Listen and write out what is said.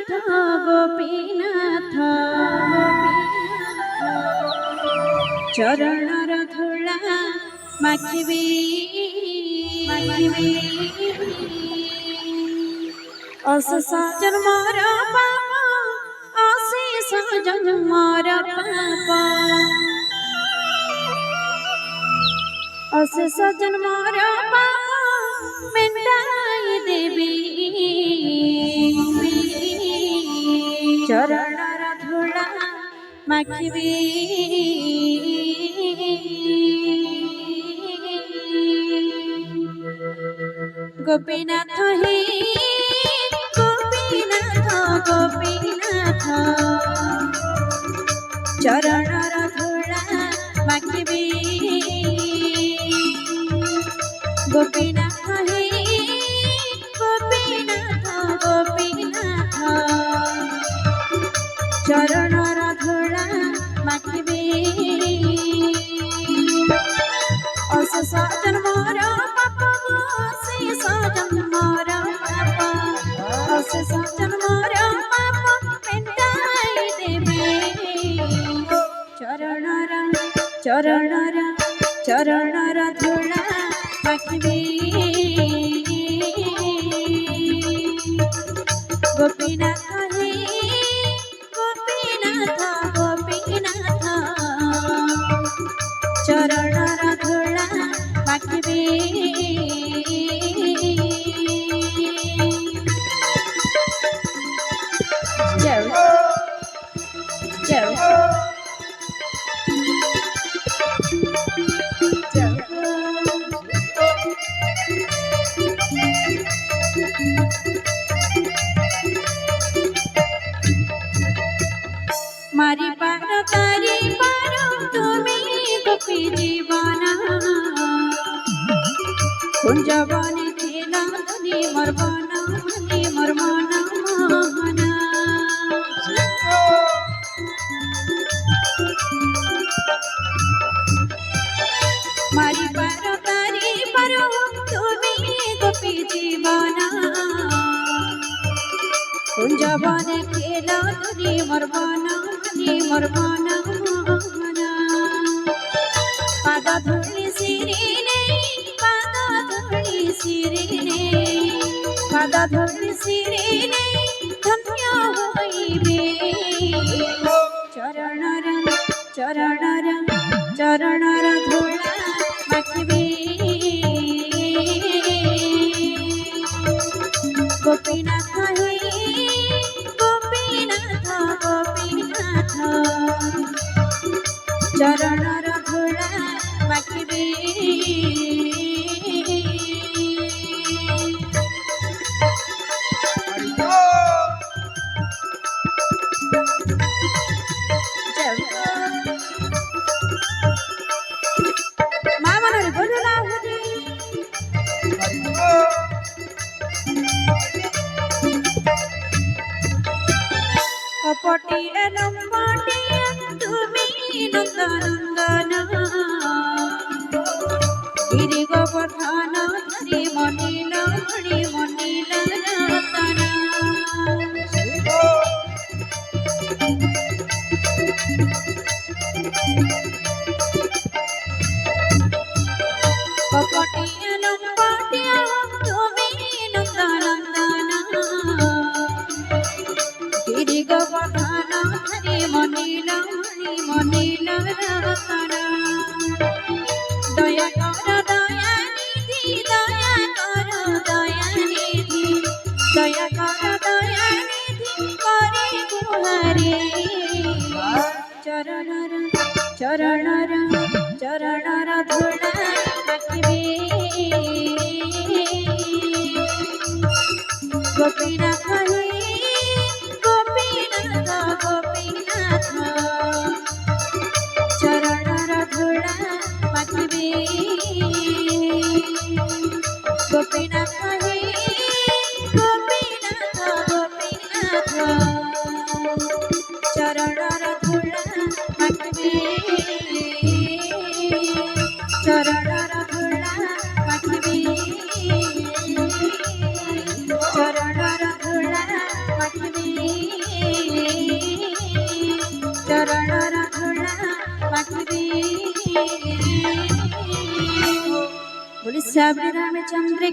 ଗୋପୀନାଥ ଚରଣର ଧୂଳା ମାଖିବି ଅଶେଷ ଜନ୍ମର ପାପ ଅଶେଷ ଜନ୍ମର ପାପ ଅଶେଷ ଜନ୍ମର ପାପ ମେଣ୍ଟାଇ ଦେବି ଚରଣର ଧୂଳା ମାଖିବି ଗୋପୀନାଥ হে ଗୋପୀନାଥ ଗୋପୀନାଥ ଚରଣର ଧୂଳା ମାଖିବି ଗୋପୀନାଥ হে ଗୋପୀନାଥ ଗୋପୀନାଥ ଚରଣର ଧୂଳା ମାଖିବି ଅଶେଷ ଜନ୍ମର ପାପ ଅଶେଷ ଜନ୍ମର ପାପ ଅଶେଷ ଜନ୍ମର ପାପ ମେଣ୍ଟାଇ ଦେବି ଚରଣର ଚରଣର ଚରଣର ଧୂଳା ମାଖିବି ଗୋପୀନାଥ হে ଗୋପୀନାଥ ଗୋପୀନାଥ ଚରଣର ଧୂଳା ମାଖିବି ଯାଉ ଯାଉ মারি পার তারি পার তুমি গোপী জীবন কুঞ্জবনে খেলা ধনি মোর বন মনি মোর মন মোহন মারি পার তারি পার তুমি গোপী জীবন কুঞ্জবনে খেলা ধনি মোর বন মনি মোর মন মোহন পাদ ধুলি শিরে নেই পাদ ধুলি শিরে নেই পাদ ধুলি শিরে নেই ধন্য হইবে চরণর চরণর চরণর ধূলা মাখিবি গোপীনাথ হে গোপীনাথ গোপীনাথ চরণর ধূলা মাখিবি মা মনের বলো না হুদি কপটিয়া নম্বটিয়া তুমি নন্দনন্দন গিরি গোবর্ধন ধরি মনিল মণি মনিল রতন কপটিয়া নম্বটিয়া তুমি নন্দনন্দন গিরি গোবর্ধন ধরি মনিল মণি মনিল রতন দয়া কর দয়া নিধি দয়া কর দয়া নিধি দয়া কর দয়া নিধি করে গুহারে চরণর চরণর চরণর ধূলা মাখিবি গোপীনাথ হে গোপীনাথ গোপীনাথ চরণর ধূলা মাখিবি গোপীনাথ হে গোপীনাথ গোপীনাথ চরণর ধূলা মাখিবি চরণর ধূলা মাখিবি চরণর ধূলা ମାଟିରେ ଚରଣର ଧୂଳା ମାଟିରେ बोले श्याम रामचंद्र